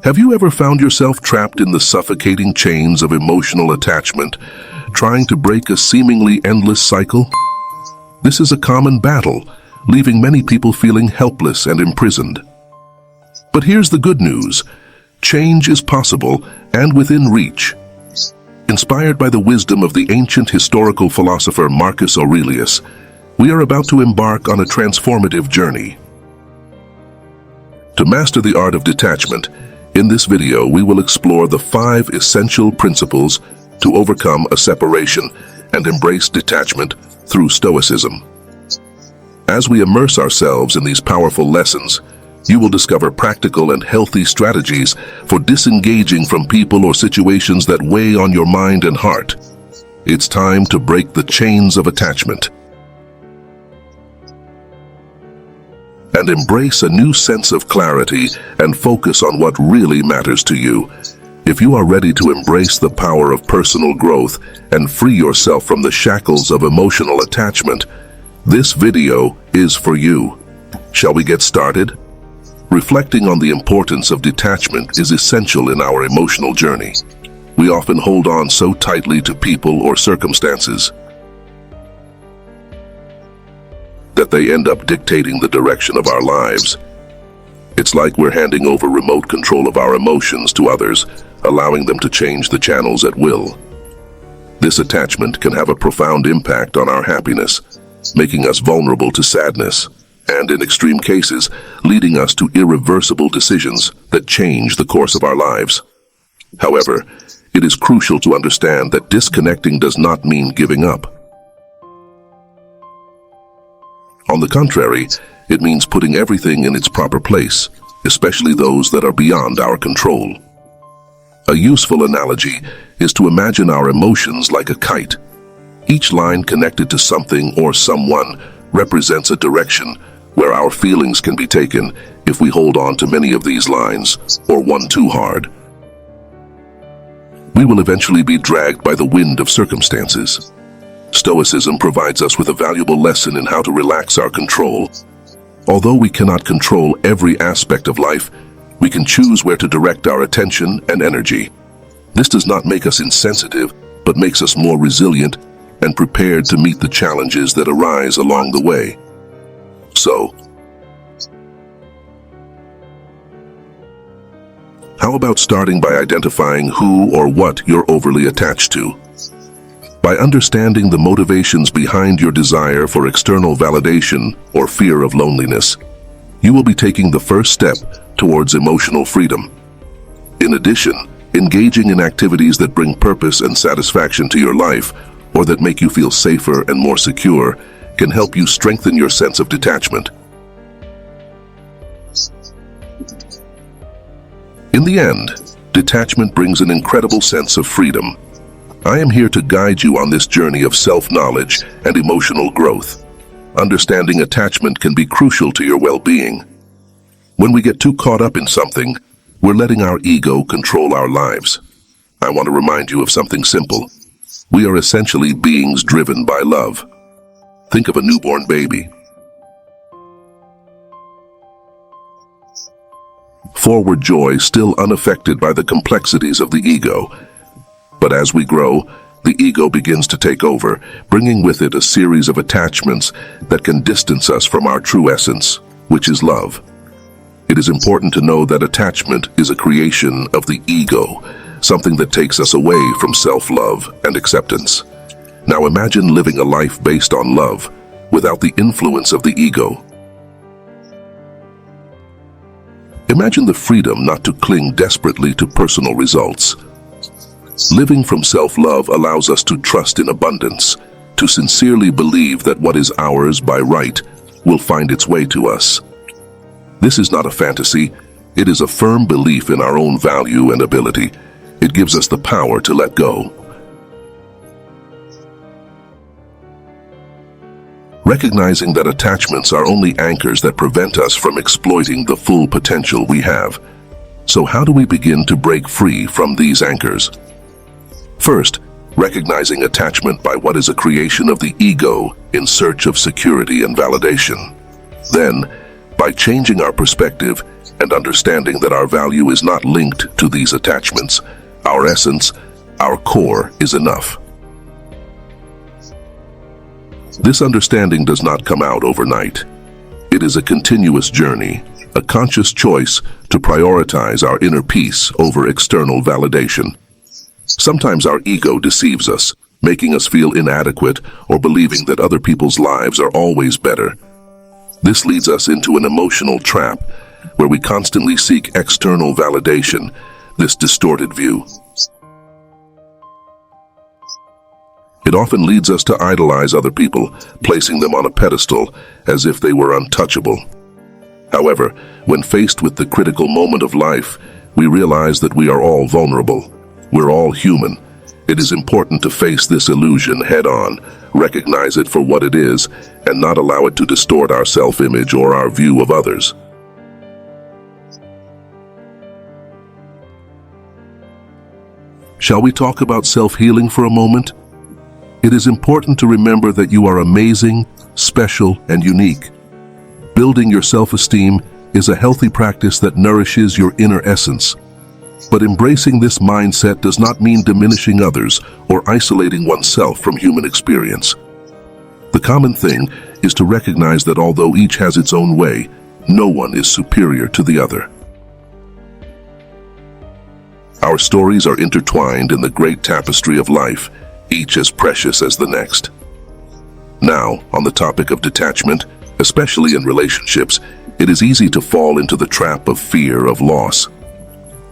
Have you ever found yourself trapped in the suffocating chains of emotional attachment, trying to break a seemingly endless cycle? This is a common battle, leaving many people feeling helpless and imprisoned. But here's the good news. Change is possible and within reach. Inspired by the wisdom of the ancient historical philosopher Marcus Aurelius, we are about to embark on a transformative journey. To master the art of detachment, in this video we will explore the 5 essential principles to overcome a separation and embrace detachment through Stoicism. As we immerse ourselves in these powerful lessons, you will discover practical and healthy strategies for disengaging from people or situations that weigh on your mind and heart. It's time to break the chains of attachment and embrace a new sense of clarity and focus on what really matters to you. If you are ready to embrace the power of personal growth and free yourself from the shackles of emotional attachment, this video is for you. Shall we get started? Reflecting on the importance of detachment is essential in our emotional journey. We often hold on so tightly to people or circumstances that they end up dictating the direction of our lives. It's like we're handing over remote control of our emotions to others, allowing them to change the channels at will. This attachment can have a profound impact on our happiness, making us vulnerable to sadness, and in extreme cases, leading us to irreversible decisions that change the course of our lives. However, it is crucial to understand that disconnecting does not mean giving up. On the contrary, it means putting everything in its proper place, especially those that are beyond our control. A useful analogy is to imagine our emotions like a kite. Each line connected to something or someone represents a direction where our feelings can be taken if we hold on to many of these lines or one too hard. We will eventually be dragged by the wind of circumstances. Stoicism provides us with a valuable lesson in how to relax our control. Although we cannot control every aspect of life, we can choose where to direct our attention and energy. This does not make us insensitive, but makes us more resilient and prepared to meet the challenges that arise along the way. So, how about starting by identifying who or what you're overly attached to? By understanding the motivations behind your desire for external validation or fear of loneliness, you will be taking the first step towards emotional freedom. In addition, engaging in activities that bring purpose and satisfaction to your life, or that make you feel safer and more secure, can help you strengthen your sense of detachment. In the end, detachment brings an incredible sense of freedom. I am here to guide you on this journey of self-knowledge and emotional growth. Understanding attachment can be crucial to your well-being. When we get too caught up in something, we're letting our ego control our lives. I want to remind you of something simple. We are essentially beings driven by love. Think of a newborn baby. Forward joy still unaffected by the complexities of the ego. But as we grow, the ego begins to take over, bringing with it a series of attachments that can distance us from our true essence, which is love. It is important to know that attachment is a creation of the ego, something that takes us away from self-love and acceptance. Now imagine living a life based on love, without the influence of the ego. Imagine the freedom not to cling desperately to personal results. Living from self-love allows us to trust in abundance, to sincerely believe that what is ours by right will find its way to us. This is not a fantasy, it is a firm belief in our own value and ability. It gives us the power to let go. Recognizing that attachments are only anchors that prevent us from exploiting the full potential we have. So how do we begin to break free from these anchors? First, recognizing attachment by what is a creation of the ego in search of security and validation. Then, By changing our perspective and understanding that our value is not linked to these attachments, our essence, our core is enough. This understanding does not come out overnight. It is a continuous journey, a conscious choice to prioritize our inner peace over external validation. Sometimes our ego deceives us, making us feel inadequate or believing that other people's lives are always better. This leads us into an emotional trap where we constantly seek external validation, this distorted view. It often leads us to idolize other people, placing them on a pedestal as if they were untouchable. However, when faced with the critical moment of life, we realize that we are all vulnerable. We're all human. It is important to face this illusion head-on, recognize it for what it is, and not allow it to distort our self-image or our view of others. Shall we talk about self-healing for a moment? It is important to remember that you are amazing, special, and unique. Building your self-esteem is a healthy practice that nourishes your inner essence. But embracing this mindset does not mean diminishing others or isolating oneself from human experience. The common thing is to recognize that although each has its own way, no one is superior to the other. Our stories are intertwined in the great tapestry of life, each as precious as the next. Now, on the topic of detachment, especially in relationships, it is easy to fall into the trap of fear of loss.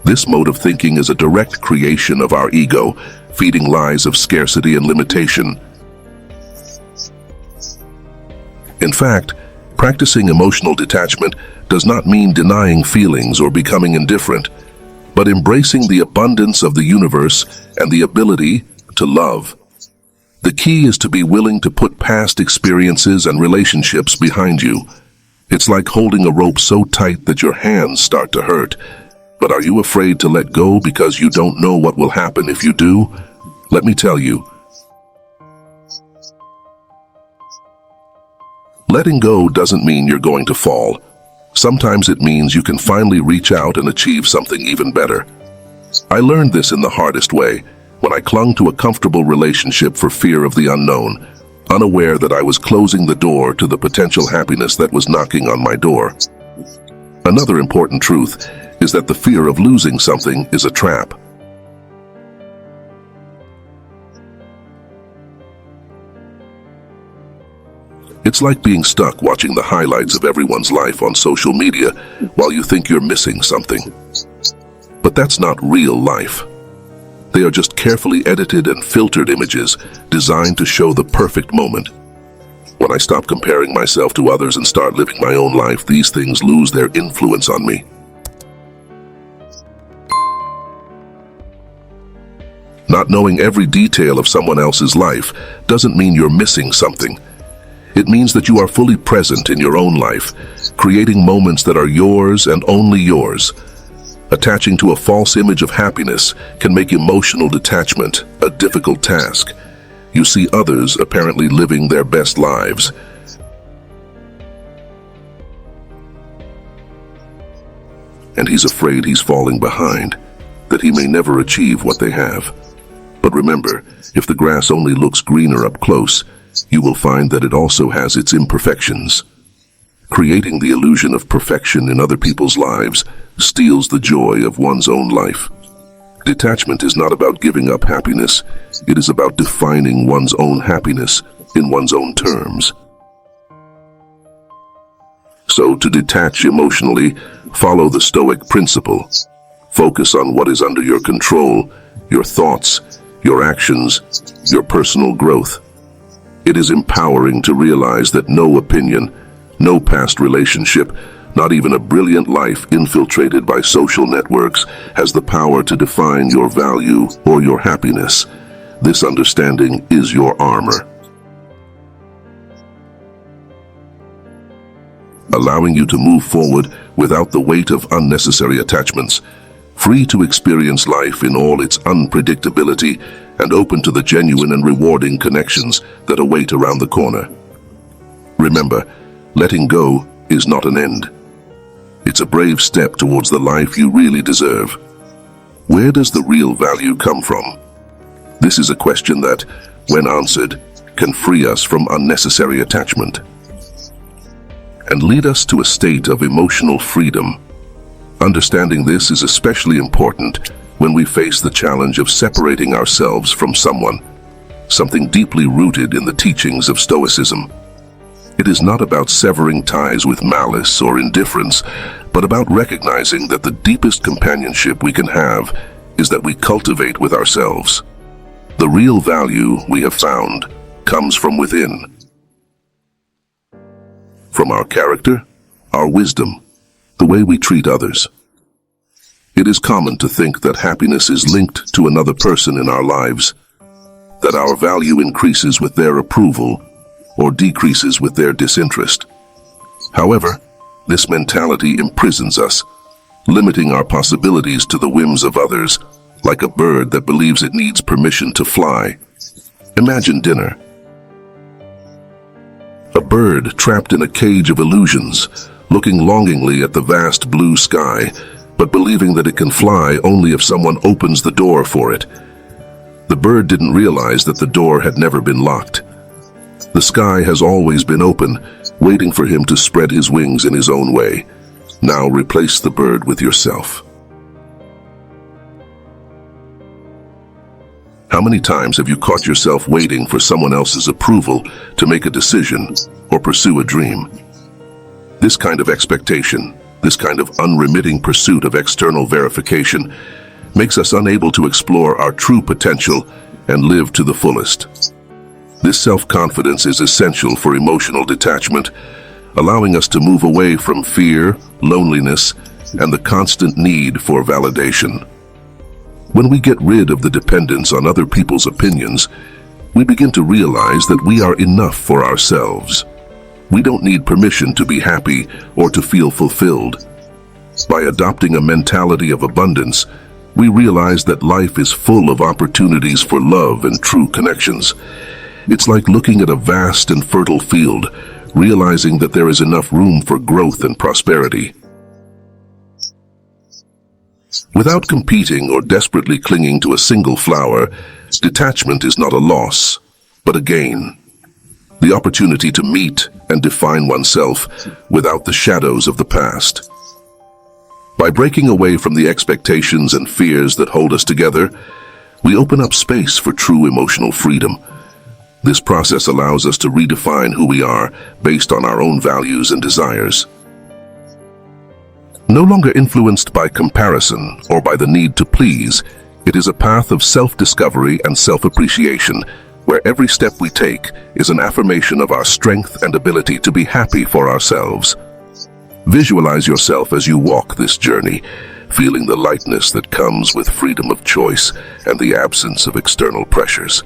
This mode of thinking is a direct creation of our ego, feeding lies of scarcity and limitation. In fact, practicing emotional detachment does not mean denying feelings or becoming indifferent, but embracing the abundance of the universe and the ability to love. The key is to be willing to put past experiences and relationships behind you. It's like holding a rope so tight that your hands start to hurt. But are you afraid to let go because you don't know what will happen if you do? Let me tell you. Letting go doesn't mean you're going to fall. Sometimes it means you can finally reach out and achieve something even better. I learned this in the hardest way, when I clung to a comfortable relationship for fear of the unknown, unaware that I was closing the door to the potential happiness that was knocking on my door. Another important truth is that the fear of losing something is a trap. It's like being stuck watching the highlights of everyone's life on social media while you think you're missing something. But that's not real life. They are just carefully edited and filtered images designed to show the perfect moment. When I stop comparing myself to others and start living my own life, these things lose their influence on me. Not knowing every detail of someone else's life doesn't mean you're missing something. It means that you are fully present in your own life, creating moments that are yours and only yours. Attaching to a false image of happiness can make emotional detachment a difficult task. You see others apparently living their best lives. And he's afraid he's falling behind, that he may never achieve what they have. But remember, if the grass only looks greener up close, you will find that it also has its imperfections. Creating the illusion of perfection in other people's lives steals the joy of one's own life. Detachment is not about giving up happiness. It is about defining one's own happiness in one's own terms. So, to detach emotionally, follow the Stoic principle. Focus on what is under your control, your thoughts, your actions, your personal growth. It is empowering to realize that no opinion, no past relationship, not even a brilliant life infiltrated by social networks has the power to define your value or your happiness. This understanding is your armor, allowing you to move forward without the weight of unnecessary attachments, free to experience life in all its unpredictability and open to the genuine and rewarding connections that await around the corner. Remember, letting go is not an end. It's a brave step towards the life you really deserve. Where does the real value come from? This is a question that, when answered, can free us from unnecessary attachment and lead us to a state of emotional freedom. Understanding this is especially important when we face the challenge of separating ourselves from someone, something deeply rooted in the teachings of Stoicism. It is not about severing ties with malice or indifference, but about recognizing that the deepest companionship we can have is that we cultivate with ourselves. The real value, we have found, comes from within. From our character, our wisdom, the way we treat others. It is common to think that happiness is linked to another person in our lives, that our value increases with their approval or decreases with their disinterest. However, this mentality imprisons us, limiting our possibilities to the whims of others, like a bird that believes it needs permission to fly. Imagine dinner. A bird trapped in a cage of illusions, looking longingly at the vast blue sky, but believing that it can fly only if someone opens the door for it. The bird didn't realize that the door had never been locked. The sky has always been open, waiting for him to spread his wings in his own way. Now replace the bird with yourself. How many times have you caught yourself waiting for someone else's approval to make a decision or pursue a dream? This kind of expectation, this kind of unremitting pursuit of external verification, makes us unable to explore our true potential and live to the fullest. This self-confidence is essential for emotional detachment, allowing us to move away from fear, loneliness, and the constant need for validation. When we get rid of the dependence on other people's opinions, we begin to realize that we are enough for ourselves. We don't need permission to be happy or to feel fulfilled. By adopting a mentality of abundance, we realize that life is full of opportunities for love and true connections. It's like looking at a vast and fertile field, realizing that there is enough room for growth and prosperity. Without competing or desperately clinging to a single flower, detachment is not a loss, but a gain. The opportunity to meet and define oneself without the shadows of the past. By breaking away from the expectations and fears that hold us together, we open up space for true emotional freedom. This process allows us to redefine who we are based on our own values and desires. No longer influenced by comparison or by the need to please, it is a path of self-discovery and self-appreciation, where every step we take is an affirmation of our strength and ability to be happy for ourselves. Visualize yourself as you walk this journey, feeling the lightness that comes with freedom of choice and the absence of external pressures.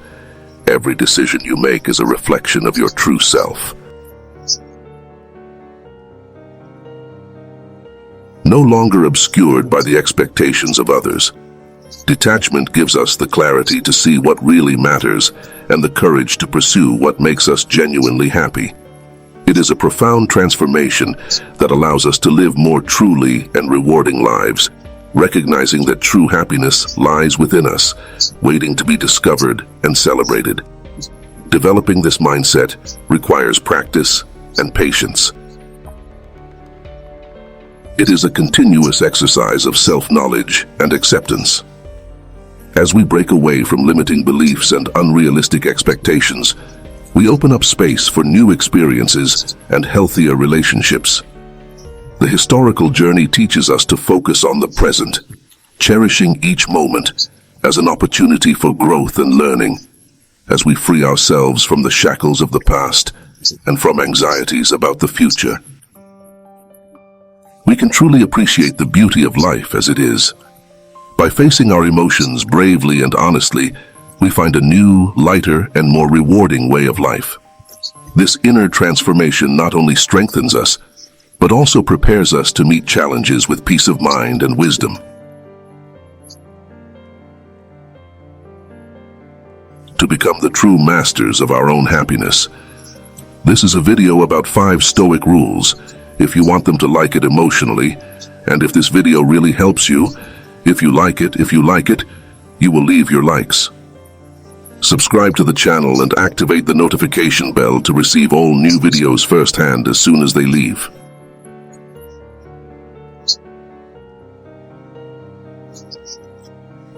Every decision you make is a reflection of your true self. No longer obscured by the expectations of others, detachment gives us the clarity to see what really matters and the courage to pursue what makes us genuinely happy. It is a profound transformation that allows us to live more truly and rewarding lives, recognizing that true happiness lies within us, waiting to be discovered and celebrated. Developing this mindset requires practice and patience. It is a continuous exercise of self-knowledge and acceptance. As we break away from limiting beliefs and unrealistic expectations, we open up space for new experiences and healthier relationships. The historical journey teaches us to focus on the present, cherishing each moment as an opportunity for growth and learning, as we free ourselves from the shackles of the past and from anxieties about the future. We can truly appreciate the beauty of life as it is. By facing our emotions bravely and honestly, we find a new, lighter, and more rewarding way of life. This inner transformation not only strengthens us, but also prepares us to meet challenges with peace of mind and wisdom. To become the true masters of our own happiness. This is a video about 5 Stoic rules. if you want them to like it emotionally, and if this video really helps you, if you like it, you will leave your likes. Subscribe to the channel and activate the notification bell to receive all new videos firsthand as soon as they leave.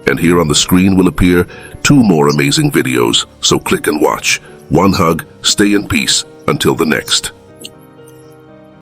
And here on the screen will appear 2 more amazing videos, so click and watch. One hug, stay in peace, until the next.